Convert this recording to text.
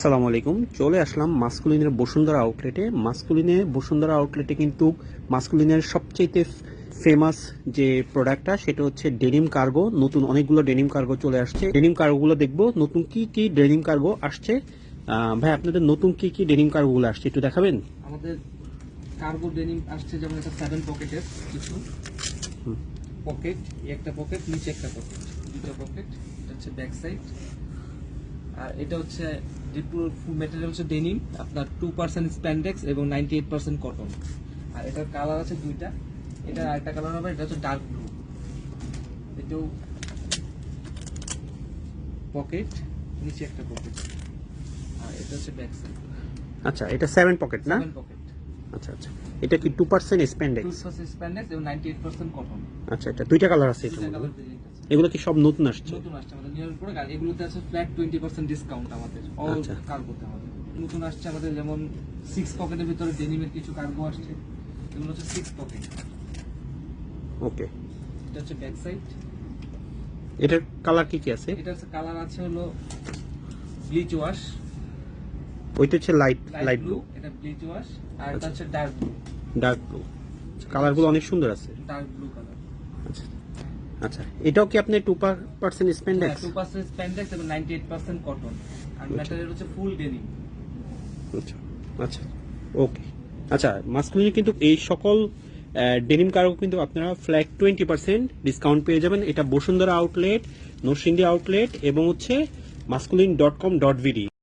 আসসালামু আলাইকুম। চলে আসলাম মাস্কুলিনের বসুন্ধরা আউটলেটে কিন্তু মাস্কুলিনের সবচেয়ে ফেমাস যে প্রোডাক্টটা সেটা হচ্ছে ডেনিম কার্গো। নতুন অনেকগুলো ডেনিম কার্গো চলে আসছে। ডেনিম কার্গোগুলো দেখবো নতুন কি কি ডেনিম কার্গো আসছে। ভাই, আপনাদের নতুন কি কি ডেনিম কার্গোগুলো আসছে একটু দেখাবেন? আমাদের কার্গো ডেনিম আসছে, যেমন এটা 7 পকেটের কিছু পকেট, একটা পকেট নিচে একটা পকেট, দুটো পকেট। এটা হচ্ছে ব্যাক সাইড। আর এটা হচ্ছে যে পুরো ফুল ম্যাটেরিয়াল হচ্ছে ডেনিম, আপনার 2% স্প্যান্ডেক্স এবং 98% কটন। আর এটার কালার আছে দুইটা। এটা আরেকটা কালার হবে, এটা হচ্ছে ডার্ক ব্লু। এটাও পকেট, নিচে একটা পকেট। আর এটা হচ্ছে ব্যাক সাইড। আচ্ছা, এটা 7 পকেট না? 7 পকেট। আচ্ছা আচ্ছা, এটা কি 2% স্প্যান্ডেক্স? 2% স্প্যান্ডেক্স এবং 98% কটন। আচ্ছা, এটা দুইটা কালার আছে। এটা এগুলো কি সব নতুন আসছে? নতুন আসছে আমাদের নিউ প্রোডাক্ট। আর এগুলোতে আছে ফ্ল্যাট 20% ডিসকাউন্ট আমাদের অল আচ্ছা। কার্গোতে। আমাদের নতুন আসছে আমাদের যেমন 6 পকেটের ভিতরে ডেনিমের কিছু কার্গো আসছে। এগুলো হচ্ছে 6 পকেট। ওকে, এটা হচ্ছে ব্যাক সাইড। এটার কালার কি কি আছে? এটা হচ্ছে কালার আছে হলো ব্লিচ ওয়াশ, ওইটা হচ্ছে লাইট ব্লু, এটা ব্লিচ ওয়াশ। আর এটা হচ্ছে ডার্ক ব্লু। Dark blue. কালারগুলো অনেক সুন্দর আছে। Dark blue colour. আচ্ছা আচ্ছা, এটাও কি আপনি 2% স্প্যান্ডেক্স? 2% স্প্যান্ডেক্স এবং 98% কটন। আর ম্যাটেরিয়াল হচ্ছে ফুল ডেনিম। আচ্ছা আচ্ছা, ওকে। আচ্ছা, মাস্কুলিনে কিন্তু এই সকল ডেনিম কার্গো কিন্তু আপনারা ফ্ল্যাট 20% ডিসকাউন্ট পেয়ে যাবেন। এটা বসুন্ধরা আউটলেট, নরসিংদী আউটলেট এবং হচ্ছে masculine.com.vd।